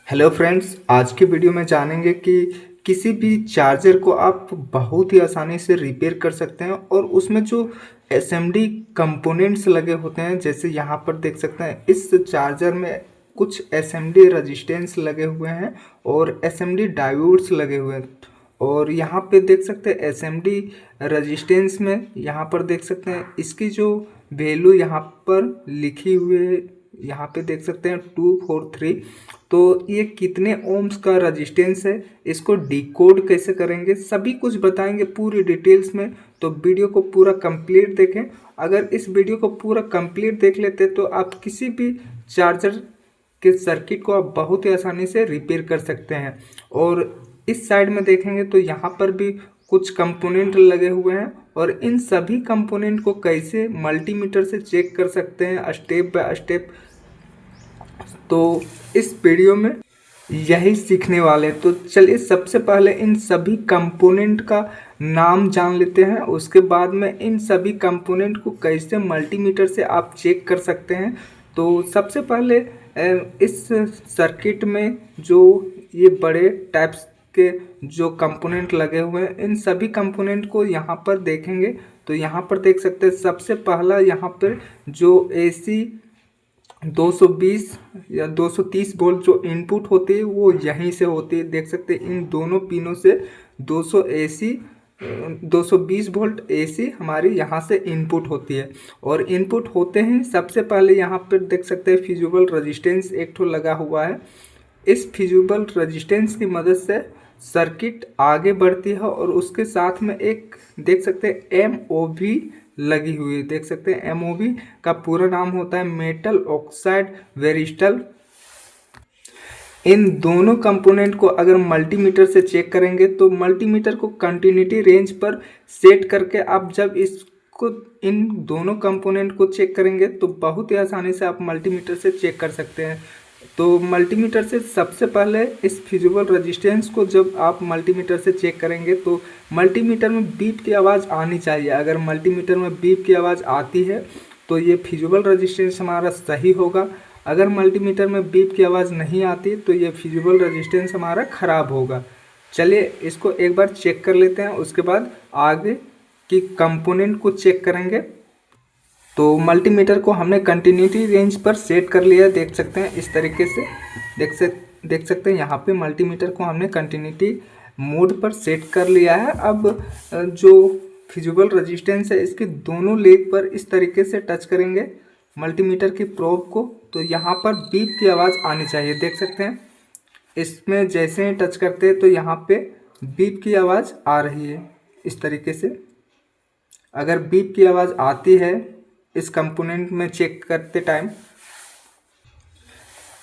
Hello friends, आज की video में जानेंगे कि किसी भी चार्जर को आप बहुत ही आसानी से रिपेयर कर सकते हैं और उसमें जो एसएमडी कंपोनेंट्स लगे होते हैं, जैसे यहाँ पर देख सकते हैं इस चार्जर में कुछ एसएमडी रेजिस्टेंस लगे हुए हैं और एसएमडी डायोड्स लगे हुए हैं। और यहाँ पे देख सकते हैं एसएमडी रेजिस्टेंस में यहाँ पर देख सकते हैं इसकी जो वैल्यू यहाँ पर लिखी हुई है, यहाँ पे देख सकते हैं 243। तो ये कितने ओम्स का रेजिस्टेंस है, इसको डिकोड कैसे करेंगे, सभी कुछ बताएंगे पूरी डिटेल्स में। तो वीडियो को पूरा कंप्लीट देखें। अगर इस वीडियो को पूरा कंप्लीट देख लेते तो आप किसी भी चार्जर के सर्किट को आप बहुत ही आसानी से रिपेयर कर सकते हैं। और इस साइड में देखेंगे तो यहाँ पर भी कुछ कंपोनेंट लगे हुए हैं और इन सभी कंपोनेंट को कैसे मल्टीमीटर से चेक कर सकते हैं स्टेप बाय स्टेप, तो इस वीडियो में यही सीखने वाले। तो चलिए सबसे पहले इन सभी कंपोनेंट का नाम जान लेते हैं, उसके बाद में इन सभी कंपोनेंट को कैसे मल्टीमीटर से आप चेक कर सकते हैं। तो सबसे पहले इस सर्किट में जो ये बड़े टाइप्स के जो कंपोनेंट लगे हुए हैं, इन सभी कंपोनेंट को यहाँ पर देखेंगे तो यहाँ पर देख सकते हैं सबसे पहला यहाँ पर जो AC 220 या 230 वोल्ट जो इनपुट होती है वो यहीं से होती है। देख सकते हैं इन दोनों पिनों से 220 वोल्ट AC हमारी यहाँ से इनपुट होती है। और इनपुट होते हैं सबसे पहले यहाँ पर देख सकते हैं फिजिबल रेजिस्टेंस एक ठो लगा हुआ है। इस फिजिबल रेजिस्टेंस की मदद से सर्किट आगे बढ़ती है और उसके साथ में एक देख सकते हैं MOV लगी हुई है। देख सकते हैं MOV का पूरा नाम होता है मेटल ऑक्साइड वेरिस्टल। इन दोनों कंपोनेंट को अगर मल्टीमीटर से चेक करेंगे तो मल्टीमीटर को कंटिन्यूटी रेंज पर सेट करके आप जब इसको इन दोनों कंपोनेंट को चेक करेंगे तो बहुत ही आसानी से आप मल्टीमीटर से चेक कर सकते हैं। तो मल्टीमीटर से सबसे पहले इस फिजिबल रेजिस्टेंस को जब आप मल्टीमीटर से चेक करेंगे तो मल्टीमीटर में बीप की आवाज़ आनी चाहिए। अगर मल्टीमीटर में बीप की आवाज़ आती है तो ये फिजिबल रेजिस्टेंस हमारा सही होगा। अगर मल्टीमीटर में बीप की आवाज़ नहीं आती तो ये फिजिबल रेजिस्टेंस हमारा ख़राब होगा। चलिए इसको एक बार चेक कर लेते हैं, उसके बाद आगे की कंपोनेंट को चेक करेंगे। तो मल्टीमीटर को हमने कंटिन्यूटी रेंज पर सेट कर लिया है, देख सकते हैं इस तरीके से। देख सकते हैं यहाँ पे मल्टीमीटर को हमने कंटिन्यूटी मोड पर सेट कर लिया है। अब जो फिजिबल रेजिस्टेंस है इसके दोनों लेग पर इस तरीके से टच करेंगे मल्टीमीटर की प्रोब को, तो यहाँ पर बीप की आवाज़ आनी चाहिए। देख सकते हैं इसमें जैसे ही टच करते हैं तो यहाँ पे बीप की आवाज़ आ रही है इस तरीके से। अगर बीप की आवाज़ आती है इस कंपोनेंट में चेक करते टाइम,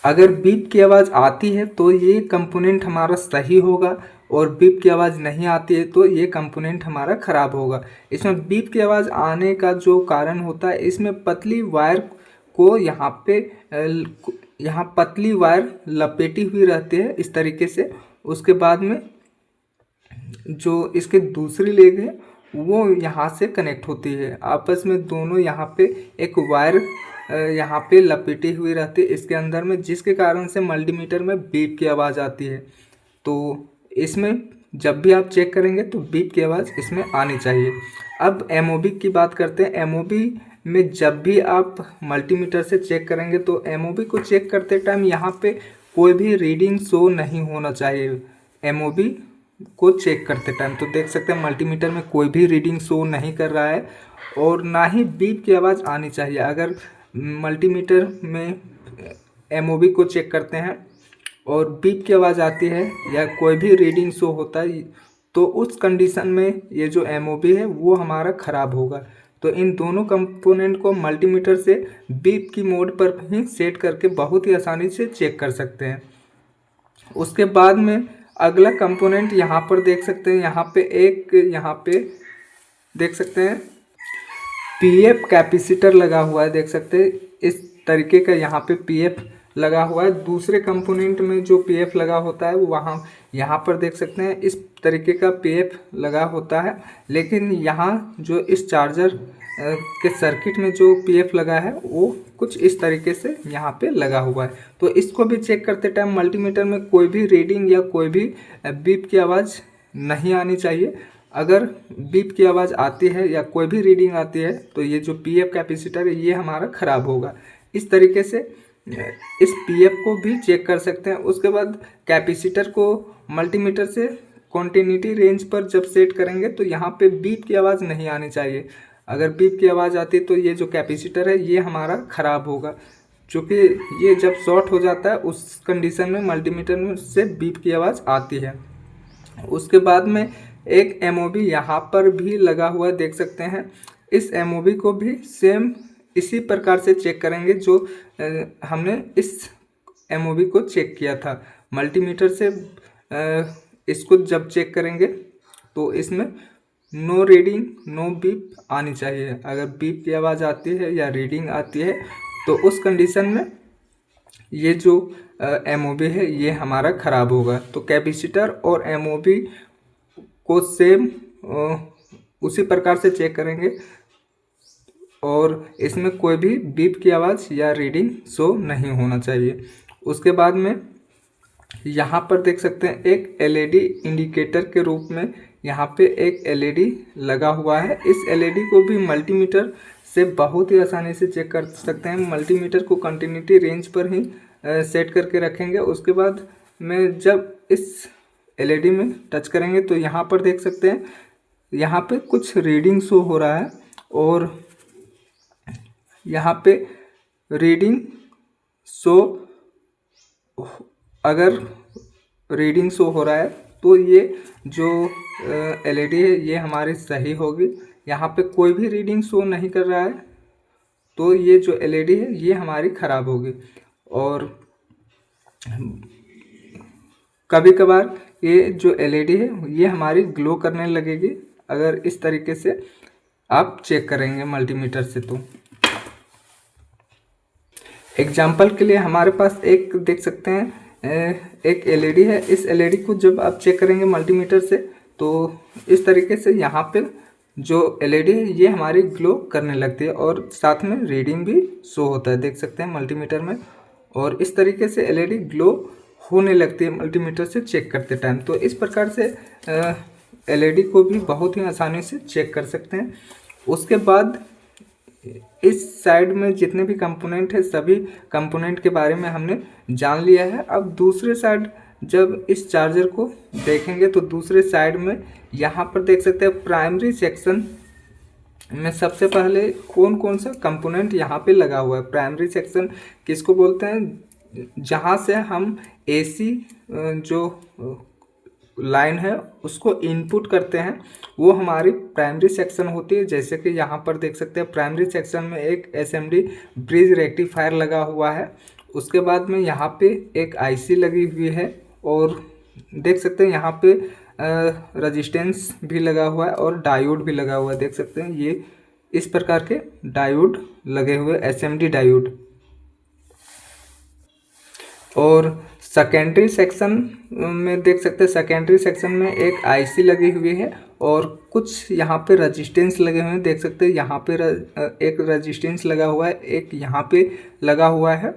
अगर बीप की आवाज़ आती है तो ये कंपोनेंट हमारा सही होगा और बीप की आवाज़ नहीं आती है तो ये कंपोनेंट हमारा ख़राब होगा। इसमें बीप की आवाज़ आने का जो कारण होता है, इसमें पतली वायर को यहाँ पतली वायर लपेटी हुई रहती है इस तरीके से। उसके बाद में जो इसके दूसरी लेग है वो यहाँ से कनेक्ट होती है आपस में, दोनों यहाँ पे एक वायर यहाँ पे लपेटी हुई रहती है इसके अंदर में, जिसके कारण से मल्टीमीटर में बीप की आवाज़ आती है। तो इसमें जब भी आप चेक करेंगे तो बीप की आवाज़ इसमें आनी चाहिए। अब MOV की बात करते हैं। MOV में जब भी आप मल्टीमीटर से चेक करेंगे तो MOV को चेक करते टाइम यहाँ पे कोई भी रीडिंग शो नहीं होना चाहिए। MOV को चेक करते टाइम तो देख सकते हैं मल्टीमीटर में कोई भी रीडिंग शो नहीं कर रहा है और ना ही बीप की आवाज़ आनी चाहिए। अगर मल्टीमीटर में MOV को चेक करते हैं और बीप की आवाज़ आती है या कोई भी रीडिंग शो होता है तो उस कंडीशन में ये जो MOV है वो हमारा ख़राब होगा। तो इन दोनों कंपोनेंट को मल्टीमीटर से बीप की मोड पर ही सेट करके बहुत ही आसानी से चेक कर सकते हैं। उसके बाद में अगला कंपोनेंट यहाँ पर देख सकते हैं, यहाँ पे देख सकते हैं PF कैपेसिटर लगा हुआ है। देख सकते हैं इस तरीके का यहाँ पे PF लगा हुआ है। दूसरे कंपोनेंट में जो PF लगा होता है वो यहाँ पर देख सकते हैं इस तरीके का PF लगा होता है, लेकिन यहाँ जो इस चार्जर के सर्किट में जो पीएफ लगा है वो कुछ इस तरीके से यहाँ पे लगा हुआ है। तो इसको भी चेक करते टाइम मल्टीमीटर में कोई भी रीडिंग या कोई भी बीप की आवाज़ नहीं आनी चाहिए। अगर बीप की आवाज़ आती है या कोई भी रीडिंग आती है तो ये जो पीएफ कैपेसिटर है ये हमारा ख़राब होगा। इस तरीके से इस पीएफ को भी चेक कर सकते हैं। उसके बाद कैपेसिटर को मल्टीमीटर से कॉन्टिन्यूटी रेंज पर जब सेट करेंगे तो यहाँ पे बीप की आवाज़ नहीं आनी चाहिए। अगर बीप की आवाज़ आती है तो ये जो कैपेसिटर है ये हमारा ख़राब होगा, क्योंकि ये जब शॉर्ट हो जाता है उस कंडीशन में मल्टीमीटर में से बीप की आवाज़ आती है। उसके बाद में एक एमओबी यहाँ पर भी लगा हुआ देख सकते हैं। इस एमओबी को भी सेम इसी प्रकार से चेक करेंगे जो हमने इस एमओबी को चेक किया था मल्टीमीटर से। इसको जब चेक करेंगे तो इसमें नो रीडिंग नो बीप आनी चाहिए। अगर बीप की आवाज़ आती है या रीडिंग आती है तो उस कंडीशन में ये जो एमओबी है ये हमारा ख़राब होगा। तो कैपेसिटर और एमओबी को सेम उसी प्रकार से चेक करेंगे और इसमें कोई भी बीप की आवाज़ या रीडिंग शो नहीं होना चाहिए। उसके बाद में यहाँ पर देख सकते हैं एक एलईडी इंडिकेटर के रूप में यहाँ पे एक एलईडी लगा हुआ है। इस एलईडी को भी मल्टीमीटर से बहुत ही आसानी से चेक कर सकते हैं। मल्टीमीटर को कंटिन्यूटी रेंज पर ही सेट करके रखेंगे। उसके बाद में जब इस एलईडी में टच करेंगे तो यहाँ पर देख सकते हैं यहाँ पे कुछ रीडिंग शो हो रहा है और यहाँ पे रीडिंग शो, अगर रीडिंग शो हो रहा है तो ये जो एलईडी है ये हमारी सही होगी। यहाँ पे कोई भी रीडिंग शो नहीं कर रहा है तो ये जो एलईडी है ये हमारी ख़राब होगी। और कभी कभार ये जो एलईडी है ये हमारी ग्लो करने लगेगी अगर इस तरीके से आप चेक करेंगे मल्टीमीटर से। तो एग्जाम्पल के लिए हमारे पास एक देख सकते हैं एक एलईडी है। इस एलईडी को जब आप चेक करेंगे मल्टीमीटर से तो इस तरीके से यहाँ पे जो एलईडी है ये हमारी ग्लो करने लगती है और साथ में रीडिंग भी शो होता है, देख सकते हैं मल्टीमीटर में। और इस तरीके से एलईडी ग्लो होने लगती है मल्टीमीटर से चेक करते टाइम। तो इस प्रकार से एलईडी को भी बहुत ही आसानी से चेक कर सकते हैं। उसके बाद इस साइड में जितने भी कंपोनेंट है सभी कंपोनेंट के बारे में हमने जान लिया है। अब दूसरे साइड जब इस चार्जर को देखेंगे तो दूसरे साइड में यहाँ पर देख सकते हैं प्राइमरी सेक्शन में सबसे पहले कौन कौन सा कंपोनेंट यहाँ पे लगा हुआ है। प्राइमरी सेक्शन किसको बोलते हैं? जहाँ से हम एसी जो लाइन है उसको इनपुट करते हैं वो हमारी प्राइमरी सेक्शन होती है। जैसे कि यहाँ पर देख सकते हैं प्राइमरी सेक्शन में एक एसएमडी ब्रिज रेक्टिफायर लगा हुआ है। उसके बाद में यहाँ पे एक आईसी लगी हुई है और देख सकते हैं यहाँ पे रेजिस्टेंस भी लगा हुआ है और डायोड भी लगा हुआ है। देख सकते हैं ये इस प्रकार के डायोड लगे हुए एसएमडी डायोड। और सेकेंडरी सेक्शन में देख सकते हैं सेकेंडरी सेक्शन में एक आईसी लगी हुई है और कुछ यहाँ पे रेजिस्टेंस लगे हुए हैं। देख सकते हैं यहाँ पे एक रेजिस्टेंस लगा हुआ है, एक यहाँ पे लगा हुआ है।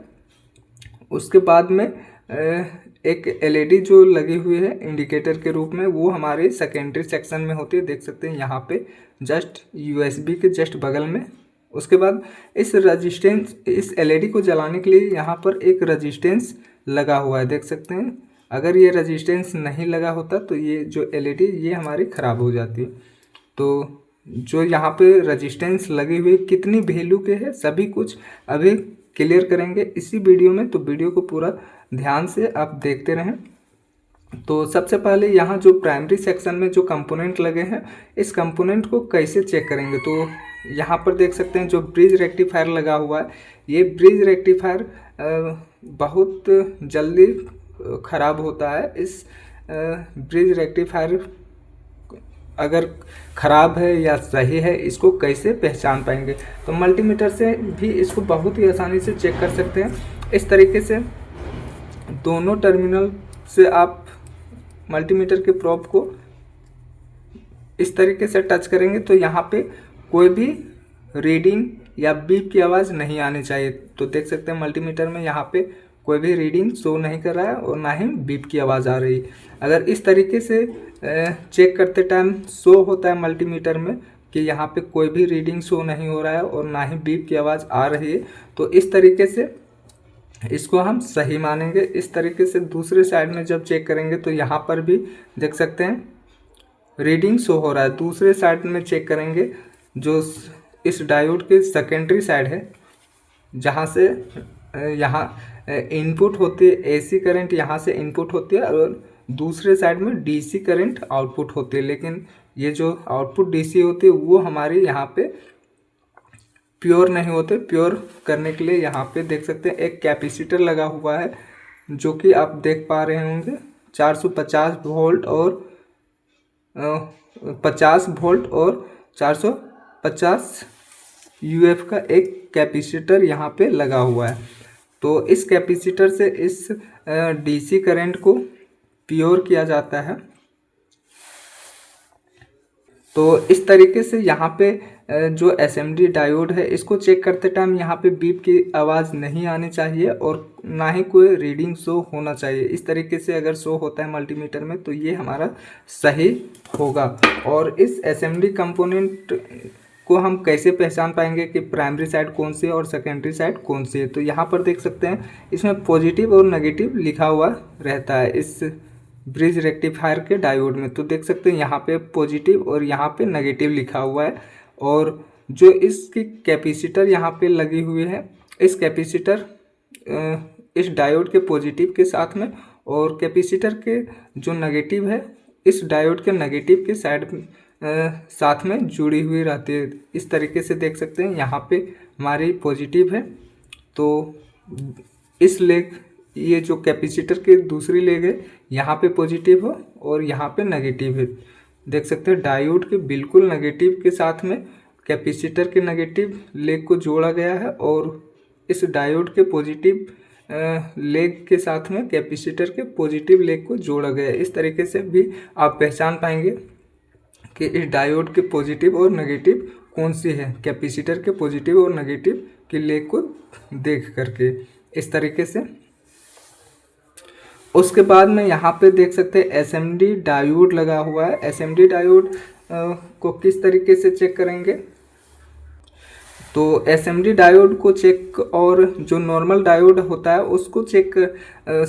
उसके बाद में एक एलईडी जो लगी हुई है इंडिकेटर के रूप में वो हमारे सेकेंडरी सेक्शन में होती है। देख सकते हैं यहाँ पे जस्ट यूएसबी के जस्ट बगल में। उसके बाद इस एलईडी को जलाने के लिए यहाँ पर एक रेजिस्टेंस लगा हुआ है, देख सकते हैं। अगर ये रेजिस्टेंस नहीं लगा होता तो ये जो एलईडी ये हमारी ख़राब हो जाती। तो जो यहाँ पे रेजिस्टेंस लगी हुई कितनी वैल्यू के है सभी कुछ अभी क्लियर करेंगे इसी वीडियो में। तो वीडियो को पूरा ध्यान से आप देखते रहें। तो सबसे पहले यहाँ जो प्राइमरी सेक्शन में जो कंपोनेंट लगे हैं इस कंपोनेंट को कैसे चेक करेंगे। तो यहाँ पर देख सकते हैं जो ब्रिज रेक्टिफायर लगा हुआ है ये ब्रिज रेक्टिफायर बहुत जल्दी ख़राब होता है। इस ब्रिज रेक्टिफायर अगर ख़राब है या सही है इसको कैसे पहचान पाएंगे। तो मल्टीमीटर से भी इसको बहुत ही आसानी से चेक कर सकते हैं। इस तरीके से दोनों टर्मिनल से आप मल्टीमीटर के प्रोब को इस तरीके से टच करेंगे तो यहाँ पे कोई भी रीडिंग या बीप की आवाज़ नहीं आनी चाहिए। तो देख सकते हैं मल्टीमीटर में यहाँ पे कोई भी रीडिंग शो नहीं कर रहा है और ना ही बीप की आवाज़ आ रही। अगर इस तरीके से चेक करते टाइम शो होता है मल्टीमीटर में कि यहाँ पे कोई भी रीडिंग शो नहीं हो रहा है और ना ही बीप की आवाज़ आ रही है, तो इस तरीके से इसको हम सही मानेंगे। इस तरीके से दूसरे साइड में जब चेक करेंगे तो यहाँ पर भी देख सकते हैं रीडिंग शो हो रहा है। दूसरे साइड में चेक करेंगे जो इस डायोड के सेकेंडरी साइड है, जहाँ से यहाँ इनपुट होती है, एसी करंट यहाँ से इनपुट होती है और दूसरे साइड में डीसी करंट आउटपुट होती है। लेकिन ये जो आउटपुट डीसी होती है वो हमारी यहाँ पे प्योर नहीं होते। प्योर करने के लिए यहाँ पे देख सकते हैं एक कैपेसिटर लगा हुआ है, जो कि आप देख पा रहे होंगे 450 वोल्ट और 50 वोल्ट और 450 यूएफ का एक कैपेसिटर यहाँ पे लगा हुआ है। तो इस कैपेसिटर से इस डीसी करंट को प्योर किया जाता है। तो इस तरीके से यहाँ पे जो एसएमडी डायोड है इसको चेक करते टाइम यहाँ पे बीप की आवाज़ नहीं आनी चाहिए और ना ही कोई रीडिंग शो होना चाहिए। इस तरीके से अगर शो होता है मल्टीमीटर में तो ये हमारा सही होगा। और इस एसएमडी कंपोनेंट को हम कैसे पहचान पाएंगे कि प्राइमरी साइड कौन सी है और सेकेंडरी साइड कौन सी है? तो यहाँ पर देख सकते हैं इसमें पॉजिटिव और नेगेटिव लिखा हुआ रहता है इस ब्रिज रेक्टिफायर के डायोड में। तो देख सकते हैं यहाँ पे पॉजिटिव और यहाँ पे नेगेटिव लिखा हुआ है। और जो इसकी कैपेसिटर यहाँ पे लगी हुई है, इस कैपेसिटर इस डायोड के पॉजिटिव के साथ में और कैपेसिटर के जो नेगेटिव है इस डायोड के नेगेटिव के साइड साथ में जुड़ी हुई रहती है। इस तरीके से देख सकते हैं यहाँ पे हमारी पॉजिटिव है, तो इस लेग ये जो कैपेसिटर की दूसरी लेग है यहाँ पे पॉजिटिव हो और यहाँ पे नेगेटिव है। देख सकते हैं डायोड के बिल्कुल नेगेटिव के साथ में कैपेसिटर के नेगेटिव लेग को जोड़ा गया है और इस डायोड के पॉजिटिव लेग के साथ में कैपेसिटर के पॉजिटिव लेग को जोड़ा गया है। इस तरीके से भी आप पहचान पाएंगे कि इस डायोड के पॉजिटिव और नेगेटिव कौन सी है, कैपेसिटर के पॉजिटिव और नेगेटिव की लेग को देख करके इस तरीके से। उसके बाद में यहाँ पे देख सकते हैं एसएमडी डायोड लगा हुआ है। एसएमडी डायोड को किस तरीके से चेक करेंगे? तो एसएमडी डायोड को चेक और जो नॉर्मल डायोड होता है उसको चेक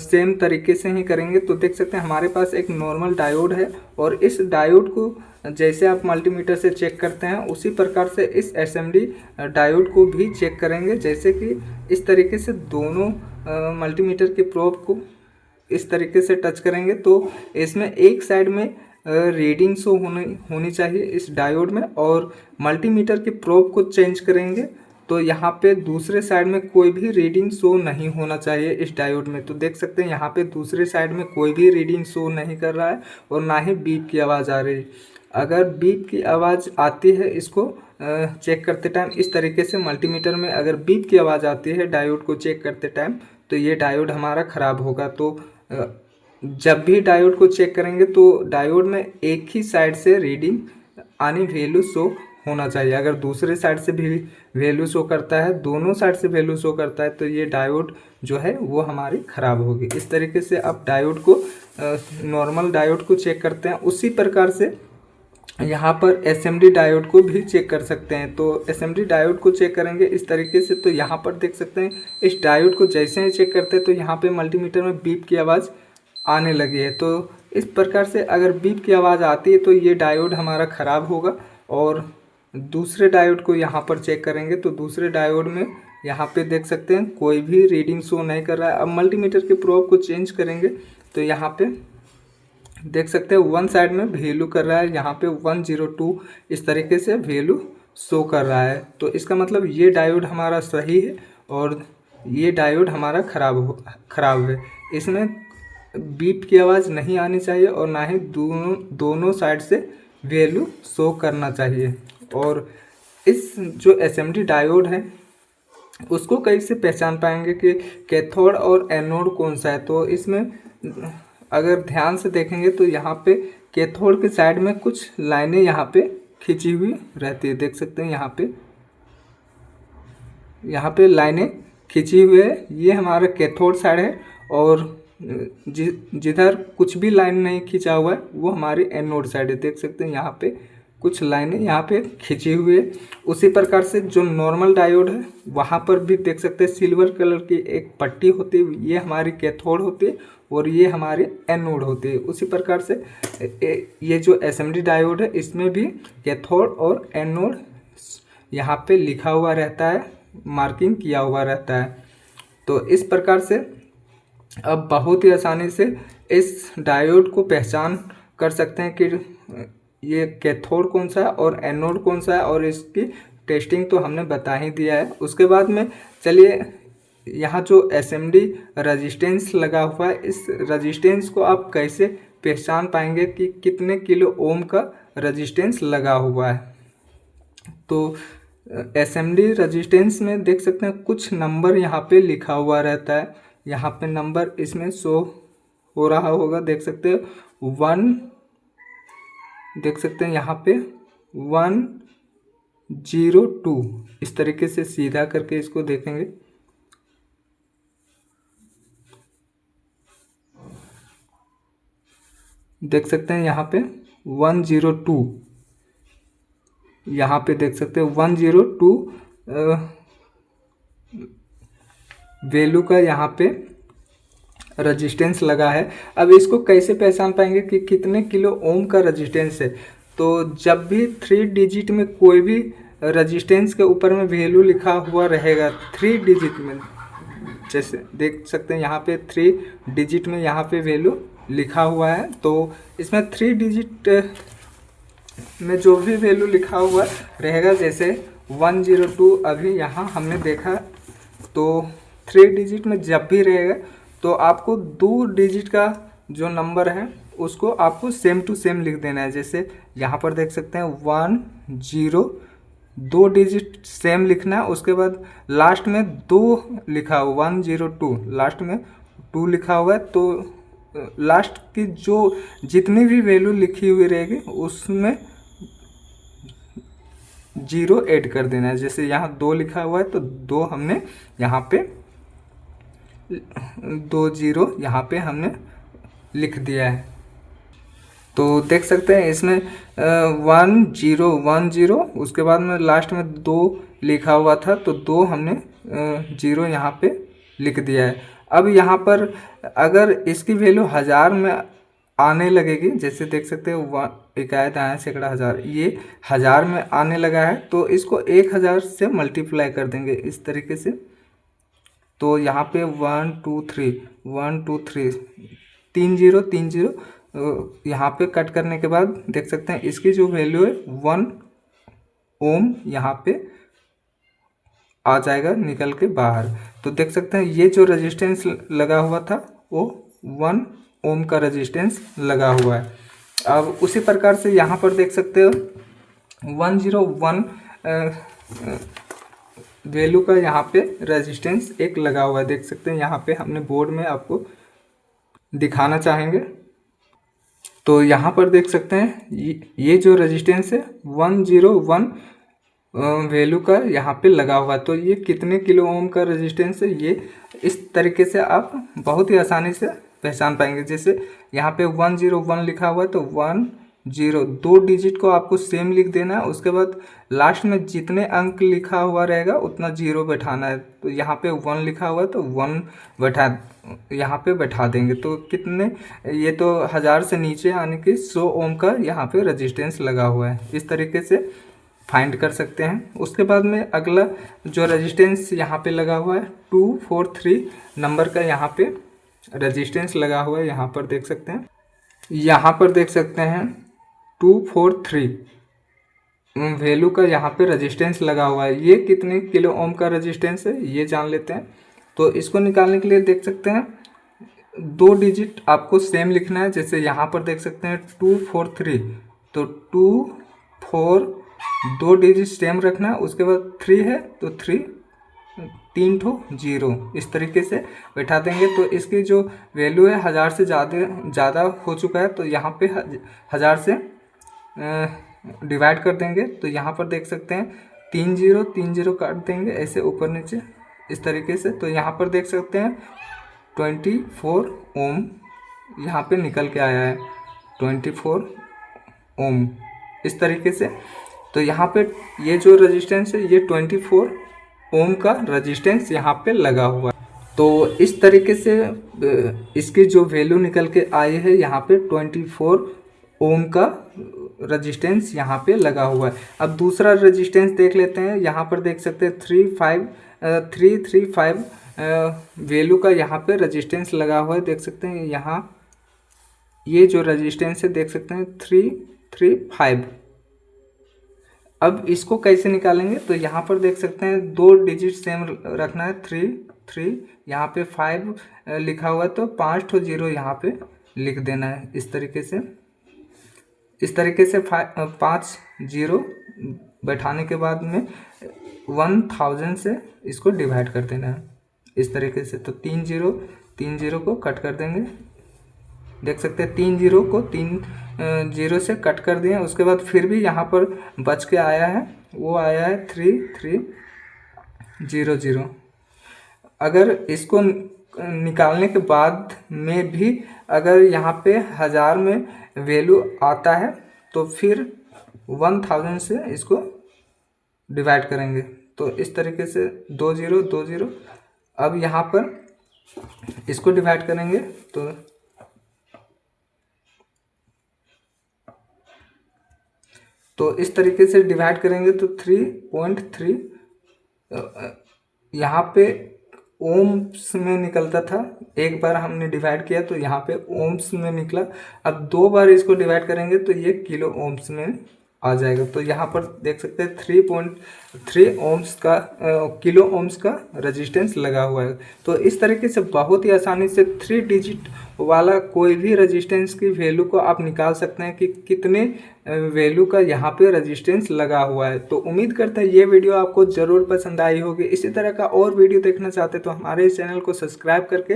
सेम तरीके से ही करेंगे। तो देख सकते हैं हमारे पास एक नॉर्मल डायोड है और इस डायोड को जैसे आप मल्टीमीटर से चेक करते हैं उसी प्रकार से इस एसएमडी डायोड को भी चेक करेंगे। जैसे कि इस तरीके से दोनों मल्टीमीटर के प्रोब को इस तरीके से टच करेंगे तो इसमें एक साइड में रीडिंग शो होनी चाहिए इस डायोड में, और मल्टीमीटर के प्रोब को चेंज करेंगे तो यहाँ पे दूसरे साइड में कोई भी रीडिंग शो नहीं होना चाहिए इस डायोड में। तो देख सकते हैं यहाँ पे दूसरे साइड में कोई भी रीडिंग शो नहीं कर रहा है और ना ही बीप की आवाज़ आ रही। अगर बीप की आवाज़ आती है इसको चेक करते टाइम इस तरीके से मल्टीमीटर में अगर बीप की आवाज़ आती है डायोड को चेक करते टाइम तो ये डायोड हमारा ख़राब होगा। तो जब भी डायोड को चेक करेंगे तो डायोड में एक ही साइड से रीडिंग आनी वैल्यू शो होना चाहिए। अगर दूसरे साइड से भी वैल्यू शो करता है, दोनों साइड से वैल्यू शो करता है तो ये डायोड जो है वो हमारी ख़राब होगी। इस तरीके से आप डायोड को नॉर्मल डायोड को चेक करते हैं, उसी प्रकार से यहाँ पर एसएमडी डायोड को भी चेक कर सकते हैं। तो एसएमडी डायोड को चेक करेंगे इस तरीके से। तो यहाँ पर देख सकते हैं इस डायोड को जैसे ही चेक करते हैं तो यहाँ पे मल्टीमीटर में बीप की आवाज़ आने लगी है। तो इस प्रकार से अगर बीप की आवाज़ आती है तो ये डायोड हमारा ख़राब होगा। और दूसरे डायोड को यहाँ पर चेक करेंगे तो दूसरे डायोड में यहाँ पे देख सकते हैं कोई भी रीडिंग शो नहीं कर रहा है। अब मल्टीमीटर के प्रोब को चेंज करेंगे तो यहाँ पे देख सकते हैं वन साइड में वैल्यू कर रहा है, यहाँ पे 102 इस तरीके से वैल्यू शो कर रहा है। तो इसका मतलब ये डायोड हमारा सही है और ये डायोड हमारा ख़राब है। इसमें बीप की आवाज़ नहीं आनी चाहिए और ना ही दोनों साइड से वैल्यू शो करना चाहिए। और इस जो एसएमडी डायोड है उसको कैसे पहचान पाएंगे कि कैथोड और एनोड कौन सा है? तो इसमें अगर ध्यान से देखेंगे तो यहाँ पे कैथोड के साइड में कुछ लाइनें यहाँ पे खींची हुई रहती है। देख सकते हैं यहाँ पे यहाँ पे लाइनें खींची हुई है, ये हमारा कैथोड साइड है। और जिधर कुछ भी लाइन नहीं खींचा हुआ है वो हमारी एनोड साइड है। देख सकते हैं यहाँ पे कुछ लाइनें यहाँ पे खींची हुई है। उसी प्रकार से जो नॉर्मल डायोड है वहाँ पर भी देख सकते हैं सिल्वर कलर की एक पट्टी होती है, ये हमारी कैथोड होती है और ये हमारी एनोड होती है। उसी प्रकार से ये जो एसएमडी डायोड है इसमें भी कैथोड और एनोड यहाँ पे लिखा हुआ रहता है, मार्किंग किया हुआ रहता है। तो इस प्रकार से अब बहुत ही आसानी से इस डायोड को पहचान कर सकते हैं कि ये कैथोड कौन सा है और एनोड कौन सा है, और इसकी टेस्टिंग तो हमने बता ही दिया है। उसके बाद में चलिए यहाँ जो एसएमडी रजिस्टेंस लगा हुआ है, इस रजिस्टेंस को आप कैसे पहचान पाएंगे कि कितने किलो ओम का रजिस्टेंस लगा हुआ है। तो एसएमडी रजिस्टेंस में देख सकते हैं कुछ नंबर यहाँ पे लिखा हुआ रहता है। यहाँ पे नंबर इसमें शो हो रहा होगा, देख सकते हैं 1, देख सकते हैं यहाँ पे 102। इस तरीके से सीधा करके इसको देखेंगे, देख सकते हैं यहाँ पे 102, यहाँ पे देख सकते हैं 102 वैल्यू का यहाँ पे रजिस्टेंस लगा है। अब इसको कैसे पहचान पाएंगे कि कितने किलो ओम का रजिस्टेंस है। तो जब भी 3 डिजिट में कोई भी रजिस्टेंस के ऊपर में वैल्यू लिखा हुआ रहेगा 3 डिजिट में, जैसे देख सकते हैं यहाँ पे 3 डिजिट में यहाँ पे वैल्यू लिखा हुआ है, तो इसमें 3 डिजिट में जो भी वैल्यू लिखा हुआ रहेगा, जैसे 102 अभी यहाँ हमने देखा, तो 3 डिजिट में जब भी रहेगा तो आपको 2 डिजिट का जो नंबर है उसको आपको सेम टू सेम लिख देना है। जैसे यहाँ पर देख सकते हैं 10, 2 डिजिट सेम लिखना है। उसके बाद लास्ट में 2 लिखा हुआ 102, लास्ट में 2 लिखा हुआ है, तो लास्ट की जो जितनी भी वैल्यू लिखी हुई रहेगी उसमें 0 ऐड कर देना है। जैसे यहाँ 2 लिखा हुआ है तो 2 हमने यहाँ पे 2 0 यहाँ पे हमने लिख दिया है। तो देख सकते हैं इसमें 1010, उसके बाद में लास्ट में 2 लिखा हुआ था तो 2 हमने 0 यहाँ पे लिख दिया है। अब यहाँ पर अगर इसकी वैल्यू 1000 में आने लगेगी, जैसे देख सकते हैं इकाई आया सैकड़ा हज़ार, ये 1000 में आने लगा है, तो इसको 1000 से मल्टीप्लाई कर देंगे इस तरीके से। तो यहाँ पे 1 2 3 1 2 3 3 0 3 0 यहाँ पे कट करने के बाद देख सकते हैं इसकी जो वैल्यू है 1 ओम यहाँ पे आ जाएगा निकल के बाहर। तो देख सकते हैं ये जो रेजिस्टेंस लगा हुआ था वो 1 ओम का रेजिस्टेंस लगा हुआ है। अब उसी प्रकार से यहाँ पर देख सकते हो 101 वैल्यू का यहाँ पे रेजिस्टेंस एक लगा हुआ है। देख सकते हैं यहाँ पे हमने बोर्ड में आपको दिखाना चाहेंगे, तो यहाँ पर देख सकते हैं ये जो रेजिस्टेंस है 101 वैल्यू का यहाँ पे लगा हुआ है। तो ये कितने किलो ओम का रेजिस्टेंस है, ये इस तरीके से आप बहुत ही आसानी से पहचान पाएंगे। जैसे यहाँ पे 101 लिखा हुआ है तो 10, 2 डिजिट को आपको सेम लिख देना है। उसके बाद लास्ट में जितने अंक लिखा हुआ रहेगा उतना 0 बैठाना है। तो यहाँ पे 1 लिखा हुआ है तो 1 बैठा यहाँ पे बैठा देंगे। तो कितने, ये तो 1000 से नीचे आने की 100 ओम का यहाँ पे रेजिस्टेंस लगा हुआ है। इस तरीके से फाइंड कर सकते हैं। उसके बाद में अगला जो रेजिस्टेंस यहाँ पे लगा हुआ है 243 नंबर का यहाँ पे रेजिस्टेंस लगा हुआ है। यहाँ पर देख सकते हैं, यहाँ पर देख सकते हैं 243 वैल्यू का यहाँ पे रेजिस्टेंस लगा हुआ है। ये कितने किलो ओम का रेजिस्टेंस है ये जान लेते हैं। तो इसको निकालने के लिए देख सकते हैं 2 डिजिट आपको सेम लिखना है। जैसे यहाँ पर देख सकते हैं 243, तो 2 डिजिट सेम रखना है। उसके बाद 3 है तो 3 ठो 0 इस तरीके से बैठा देंगे। तो इसकी जो वैल्यू है 1000 से ज़्यादा हो चुका है, तो यहाँ पे 1000 से डिवाइड कर देंगे। तो यहाँ पर देख सकते हैं तीन जीरो काट देंगे ऐसे ऊपर नीचे इस तरीके से। तो यहाँ पर देख सकते हैं 24 ओम यहाँ पे निकल के आया है, 24 ओम इस तरीके से। तो यहाँ पे ये जो रेजिस्टेंस है ये 24 ओम का रेजिस्टेंस यहाँ पे लगा हुआ है। तो इस तरीके से इसकी जो वैल्यू निकल के आई है यहाँ पे 24 ओम का रेजिस्टेंस यहाँ पे लगा हुआ है। अब दूसरा रेजिस्टेंस देख लेते हैं। यहाँ पर देख सकते हैं 335 वैल्यू का यहाँ पे रेजिस्टेंस लगा हुआ है। देख सकते हैं यहाँ ये जो रेजिस्टेंस है देख सकते हैं 335। अब इसको कैसे निकालेंगे? तो यहाँ पर देख सकते हैं 2 डिजिट सेम रखना है, 3 यहाँ पे 5 लिखा हुआ है तो 5 ठो 0 यहाँ पे लिख देना है इस तरीके से। इस तरीके से 5 0 बैठाने के बाद में 1000 से इसको डिवाइड कर देना है इस तरीके से। तो 3 0 को कट कर देंगे। देख सकते हैं 3 0 को 3 0 से कट कर दिए। उसके बाद फिर भी यहाँ पर बच के आया है, वो आया है 3300। अगर इसको निकालने के बाद में भी अगर यहाँ पे 1000 में वैल्यू आता है तो फिर 1000 से इसको डिवाइड करेंगे। तो इस तरीके से 2 0। अब यहाँ पर इसको डिवाइड करेंगे तो इस तरीके से डिवाइड करेंगे तो 3.3 यहाँ पे ओम्स में निकलता था। एक बार हमने डिवाइड किया तो यहाँ पे ओम्स में निकला। अब 2 बार इसको डिवाइड करेंगे तो ये किलो ओम्स में आ जाएगा। तो यहाँ पर देख सकते हैं 3.3 ओम्स का किलो ओम्स का रेजिस्टेंस लगा हुआ है। तो इस तरीके से बहुत ही आसानी से 3 डिजिट वाला कोई भी रेजिस्टेंस की वैल्यू को आप निकाल सकते हैं कि कितने वैल्यू का यहाँ पे रेजिस्टेंस लगा हुआ है। तो उम्मीद करता है ये वीडियो आपको ज़रूर पसंद आई होगी। इसी तरह का और वीडियो देखना चाहते तो हमारे इस चैनल को सब्सक्राइब करके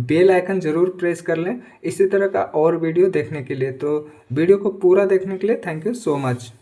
बेल आइकन ज़रूर प्रेस कर लें इसी तरह का और वीडियो देखने के लिए। तो वीडियो को पूरा देखने के लिए थैंक यू सो मच।